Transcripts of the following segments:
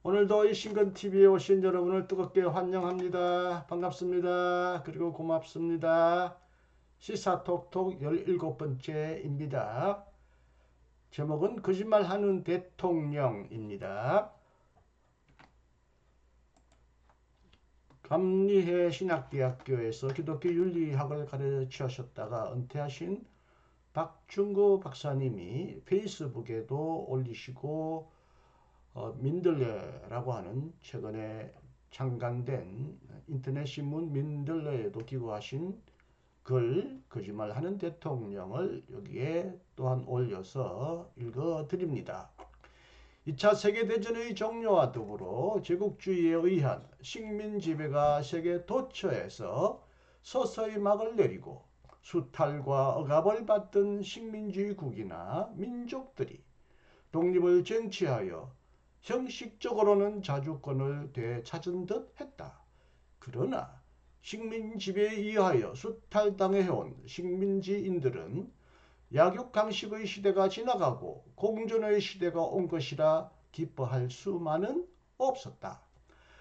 오늘도 이 신근TV에 오신 여러분을 뜨겁게 환영합니다. 반갑습니다. 그리고 고맙습니다. 시사톡톡 17번째입니다. 제목은 거짓말하는 대통령입니다. 감리회 신학대학교에서 기독교 윤리학을 가르치셨다가 은퇴하신 박중구 박사님이 페이스북에도 올리시고 민들레라고 하는 최근에 창간된 인터넷 신문 민들레에도 기고하신 글 거짓말하는 대통령을 여기에 또한 올려서 읽어드립니다. 2차 세계대전의 종료와 더불어 제국주의에 의한 식민 지배가 세계 도처에서 서서히 막을 내리고 수탈과 억압을 받던 식민지국이나 민족들이 독립을 쟁취하여 형식적으로는 자주권을 되찾은 듯 했다. 그러나 식민 지배에 의하여 수탈당해온 식민지인들은 약육강식의 시대가 지나가고 공존의 시대가 온 것이라 기뻐할 수만은 없었다.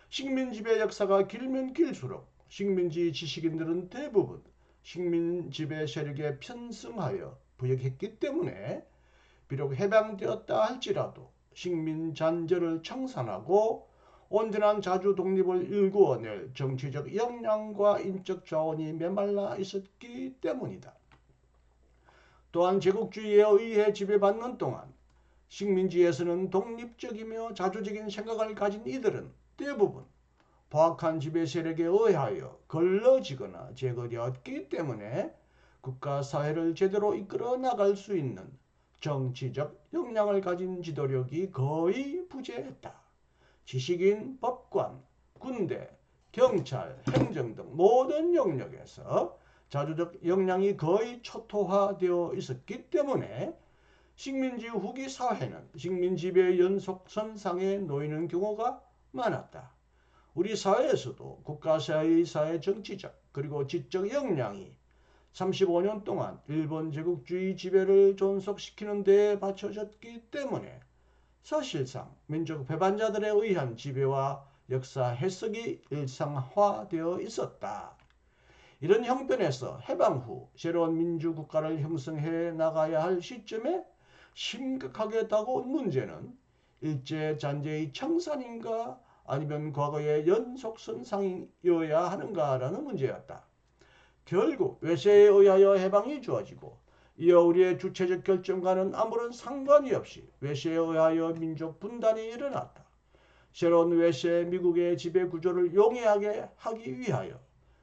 식민 지배 역사가 길면 길수록 식민지 지식인들은 대부분 식민 지배 세력에 편승하여 부역했기 때문에 비록 해방되었다 할지라도 식민 잔재를 청산하고 온전한 자주 독립을 일구어낼 정치적 역량과 인적 자원이 메말라 있었기 때문이다. 또한 제국주의에 의해 지배받는 동안 식민지에서는 독립적이며 자주적인 생각을 가진 이들은 대부분 포악한 지배 세력에 의하여 걸러지거나 제거되었기 때문에 국가 사회를 제대로 이끌어 나갈 수 있는 정치적 역량을 가진 지도력이 거의 부재했다. 지식인, 법관, 군대, 경찰, 행정 등 모든 영역에서 자주적 역량이 거의 초토화되어 있었기 때문에 식민지 후기 사회는 식민지배의 연속선상에 놓이는 경우가 많았다. 우리 사회에서도 국가사회의 사회 정치적 그리고 지적 역량이 35년 동안 일본 제국주의 지배를 존속시키는 데에 바쳐졌기 때문에 사실상 민족 배반자들에 의한 지배와 역사 해석이 일상화되어 있었다. 이런 형편에서 해방 후 새로운 민주국가를 형성해 나가야 할 시점에 심각하게 다가온 문제는 일제잔재의 청산인가 아니면 과거의 연속선상이어야 하는가라는 문제였다. 결국 외세에 의하여 해방이 주어지고 이어 우리의 주체적 결정과는 아무런 상관이 없이 외세에 의하여 민족 분단이 일어났다. 새로운 외세 미국의 지배 구조를 용이하게 하기 위하여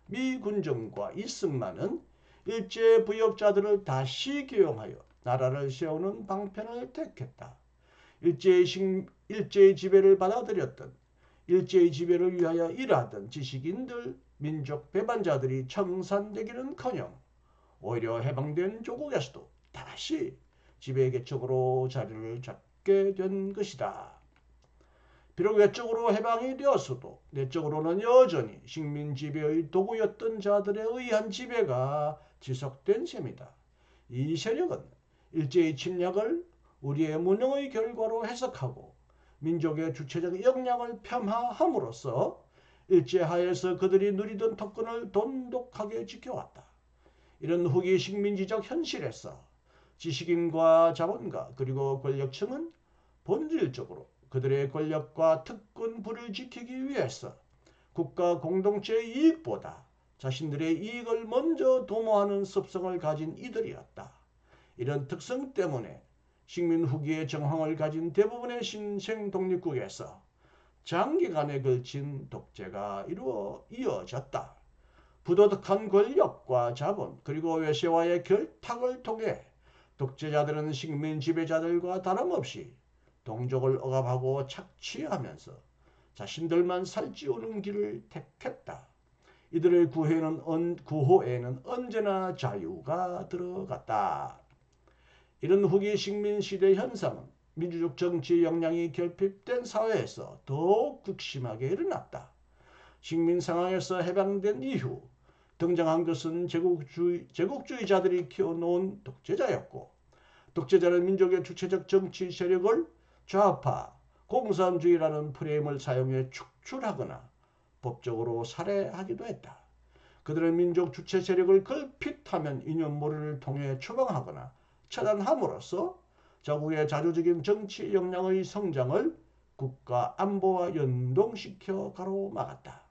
미 군정과 이승만은 일제 부역자들을 다시 기용하여 나라를 세우는 방편을 택했다. 일제의 지배를 받아들였던 일제의 지배를 위하여 일하던 지식인들, 민족 배반자들이 청산되기는커녕 오히려 해방된 조국에서도 다시 지배계층으로 자리를 잡게 된 것이다. 비록 외적으로 해방이 되었어도 내적으로는 여전히 식민 지배의 도구였던 자들에 의한 지배가 지속된 셈이다. 이 세력은 일제의 침략을 우리의 무능의 결과로 해석하고 민족의 주체적 역량을 폄하함으로써 일제하에서 그들이 누리던 특권을 돈독하게 지켜왔다. 이런 후기 식민지적 현실에서 지식인과 자본가 그리고 권력층은 본질적으로 그들의 권력과 특권부를 지키기 위해서 국가 공동체의 이익보다 자신들의 이익을 먼저 도모하는 습성을 가진 이들이었다. 이런 특성 때문에 식민 후기의 정황을 가진 대부분의 신생 독립국에서 장기간에 걸친 독재가 이어졌다. 부도덕한 권력과 자본 그리고 외세와의 결탁을 통해 독재자들은 식민 지배자들과 다름없이 동족을 억압하고 착취하면서 자신들만 살찌우는 길을 택했다. 이들의 구호에는 언제나 자유가 들어갔다. 이런 후기 식민시대 현상은 민주적 정치 역량이 결핍된 사회에서 더욱 극심하게 일어났다. 식민 상황에서 해방된 이후 등장한 것은 제국주의자들이 키워놓은 독재자였고 독재자는 민족의 주체적 정치 세력을 좌파, 공산주의라는 프레임을 사용해 축출하거나 법적으로 살해하기도 했다. 그들은 민족 주체 세력을 걸핏하면 이념몰이를 통해 추방하거나 처단함으로써 자국의 자주적인 정치 역량의 성장을 국가 안보와 연동시켜 가로막았다.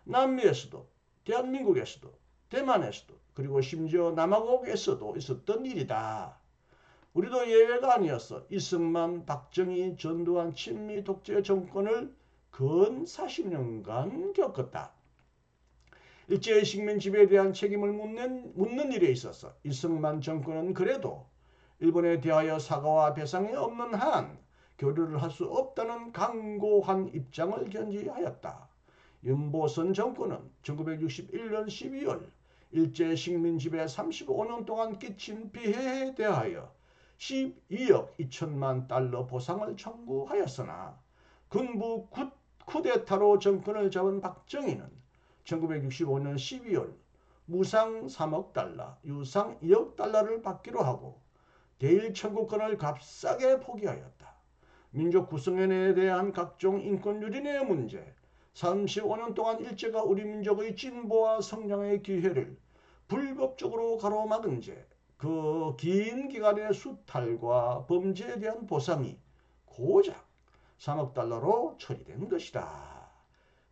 남미에서도 대한민국에서도 대만에서도 그리고 심지어 남아공에서도 있었던 일이다. 우리도 예외가 아니었어. 이승만, 박정희, 전두환 친미 독재 정권을 근 40년간 겪었다. 일제의 식민 지배에 대한 책임을 묻는 일에 있어서 이승만 정권은 그래도 일본에 대하여 사과와 배상이 없는 한 교류를 할 수 없다는 강고한 입장을 견지하였다. 윤보선 정권은 1961년 12월 일제 식민 지배 35년 동안 끼친 피해에 대하여 12억 2천만 달러 보상을 청구하였으나 군부 쿠데타로 정권을 잡은 박정희는 1965년 12월 무상 3억 달러, 유상 2억 달러를 받기로 하고 대일 청구권을 값싸게 포기하였다. 민족 구성원에 대한 각종 인권 유린의 문제, 35년 동안 일제가 우리 민족의 진보와 성장의 기회를 불법적으로 가로막은 죄, 그 긴 기간의 수탈과 범죄에 대한 보상이 고작 3억 달러로 처리된 것이다.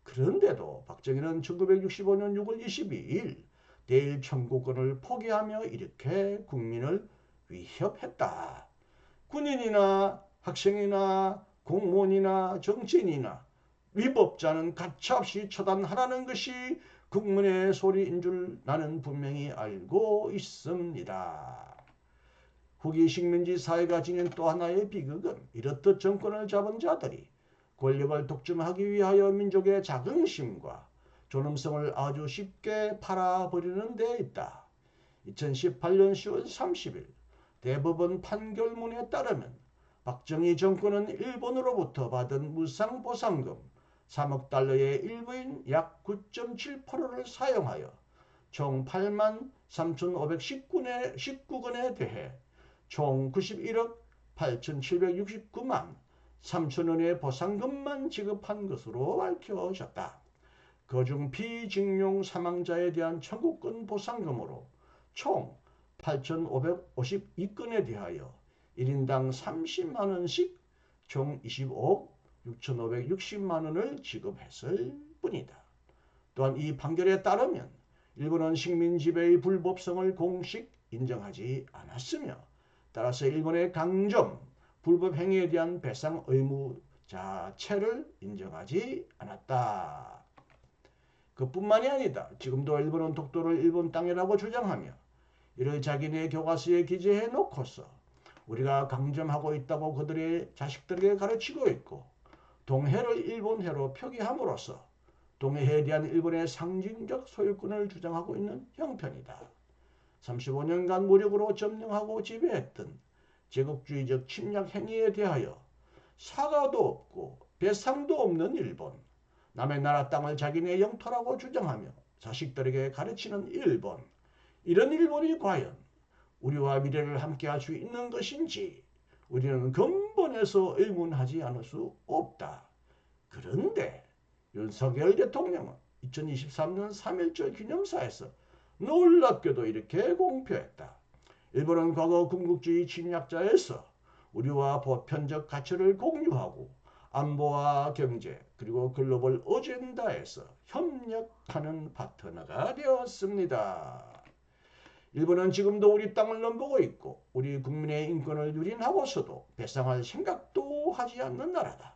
그런데도 박정희는 1965년 6월 22일 대일 청구권을 포기하며 이렇게 국민을 위협했다. 군인이나 학생이나 공무원이나 정치인이나 위법자는 가차없이 처단하라는 것이 국민의 소리인 줄 나는 분명히 알고 있습니다. 후기 식민지 사회가 지닌 또 하나의 비극은 이렇듯 정권을 잡은 자들이 권력을 독점하기 위하여 민족의 자긍심과 존엄성을 아주 쉽게 팔아버리는 데 있다. 2018년 10월 30일 대법원 판결문에 따르면 박정희 정권은 일본으로부터 받은 무상보상금 3억 달러의 일부인 약 9.7%를 사용하여 총 8만 3,519건에 대해 총 91억 8,769만 3천원의 보상금만 지급한 것으로 밝혀졌다. 그중 비징용 사망자에 대한 청구권 보상금으로 총 8,552건에 대하여 1인당 30만원씩 총 25억 6,560만원을 지급했을 뿐이다. 또한 이 판결에 따르면 일본은 식민 지배의 불법성을 공식 인정하지 않았으며 따라서 일본의 강점, 불법 행위에 대한 배상 의무 자체를 인정하지 않았다. 그뿐만이 아니다. 지금도 일본은 독도를 일본 땅이라고 주장하며 이를 자기네 교과서에 기재해 놓고서 우리가 강점하고 있다고 그들의 자식들에게 가르치고 있고 동해를 일본해로 표기함으로써 동해에 대한 일본의 상징적 소유권을 주장하고 있는 형편이다. 35년간 무력으로 점령하고 지배했던 제국주의적 침략 행위에 대하여 사과도 없고 배상도 없는 일본, 남의 나라 땅을 자기네 영토라고 주장하며 자식들에게 가르치는 일본, 이런 일본이 과연 우리와 미래를 함께할 수 있는 것인지 우리는 근본에서 의문하지 않을 수 없다. 그런데 윤석열 대통령은 2023년 3.1절 기념사에서 놀랍게도 이렇게 공표했다. 일본은 과거 군국주의 침략자에서 우리와 보편적 가치를 공유하고 안보와 경제 그리고 글로벌 어젠다에서 협력하는 파트너가 되었습니다. 일본은 지금도 우리 땅을 넘보고 있고 우리 국민의 인권을 유린하고서도 배상할 생각도 하지 않는 나라다.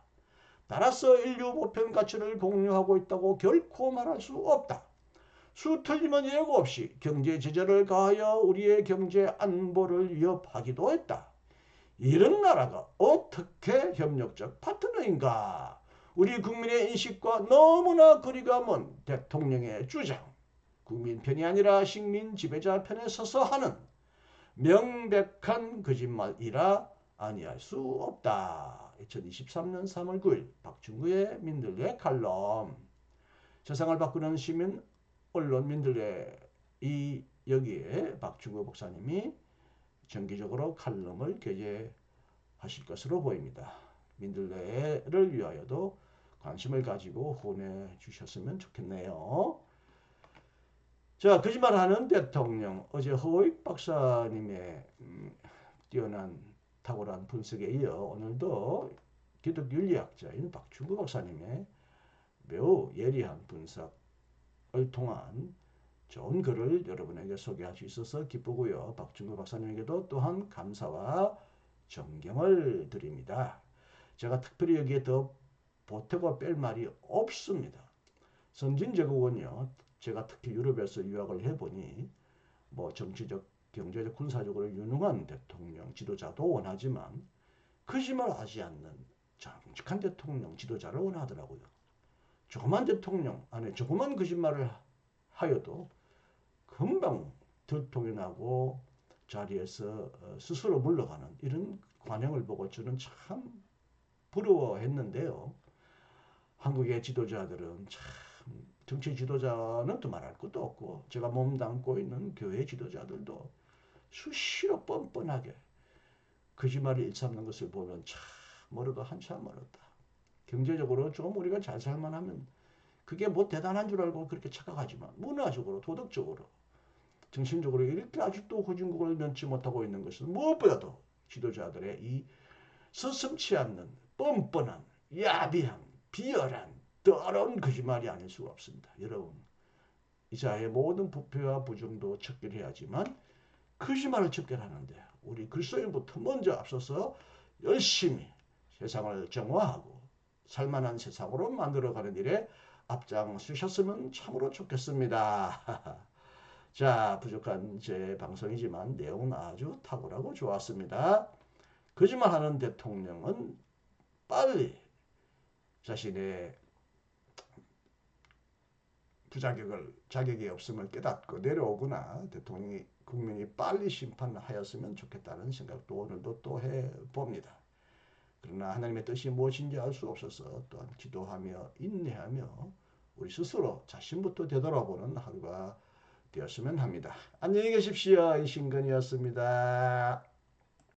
따라서 인류 보편 가치를 공유하고 있다고 결코 말할 수 없다. 수 틀림은 예고 없이 경제 제재를 가하여 우리의 경제 안보를 위협하기도 했다. 이런 나라가 어떻게 협력적 파트너인가? 우리 국민의 인식과 너무나 거리가 먼 대통령의 주장, 국민 편이 아니라 식민 지배자 편에 서서 하는 명백한 거짓말이라 아니할 수 없다. 2023년 3월 9일 박충구의 민들레 칼럼. 세상을 바꾸는 시민 언론 민들레, 여기에 박충구 목사님이 정기적으로 칼럼을 게재하실 것으로 보입니다. 민들레를 위하여도 관심을 가지고 후원해 주셨으면 좋겠네요. 자, 거짓말하는 대통령. 어제 허익 박사님의 뛰어난 탁월한 분석에 이어 오늘도 기독윤리학자인 박충구 박사님의 매우 예리한 분석을 통한 좋은 글을 여러분에게 소개할 수 있어서 기쁘고요. 박충구 박사님에게도 또한 감사와 존경을 드립니다. 제가 특별히 여기에 더 보태고 뺄 말이 없습니다. 선진제국은요, 제가 특히 유럽에서 유학을 해보니 뭐 정치적, 경제적, 군사적으로 유능한 대통령, 지도자도 원하지만 거짓말하지 않는 정직한 대통령, 지도자를 원하더라고요. 조그만 대통령 안에 조그만 거짓말을 하여도 금방 들통이 나고 자리에서 스스로 물러가는 이런 관행을 보고 저는 참 부러워했는데요. 한국의 지도자들은 참 정치 지도자는 또 말할 것도 없고 제가 몸담고 있는 교회 지도자들도 수시로 뻔뻔하게 거짓말을 일삼는 것을 보면 참 멀어도 한참 멀었다. 경제적으로 좀 우리가 잘 살만하면 그게 뭐 대단한 줄 알고 그렇게 착각하지만 문화적으로 도덕적으로 정신적으로 이렇게 아직도 후진국을 면치 못하고 있는 것은 무엇보다도 지도자들의 이 서슴치 않는 뻔뻔한 야비한 비열한 더러운 거짓말이 아닐 수가 없습니다. 여러분 이 사회의 모든 부패와 부정도 척결해야지만 거짓말을 척결하는데 우리 그리스도인부터 먼저 앞서서 열심히 세상을 정화하고 살만한 세상으로 만들어가는 일에 앞장서셨으면 참으로 좋겠습니다. 자, 부족한 제 방송이지만 내용은 아주 탁월하고 좋았습니다. 거짓말하는 대통령은 빨리 자신의 자격이 없음을 깨닫고 내려오거나 대통령이 국민이 빨리 심판하였으면 좋겠다는 생각도 오늘도 또 해봅니다. 그러나 하나님의 뜻이 무엇인지 알 수 없어서 또한 기도하며 인내하며 우리 스스로 자신부터 되돌아보는 하루가 되었으면 합니다. 안녕히 계십시오. 이신근이었습니다.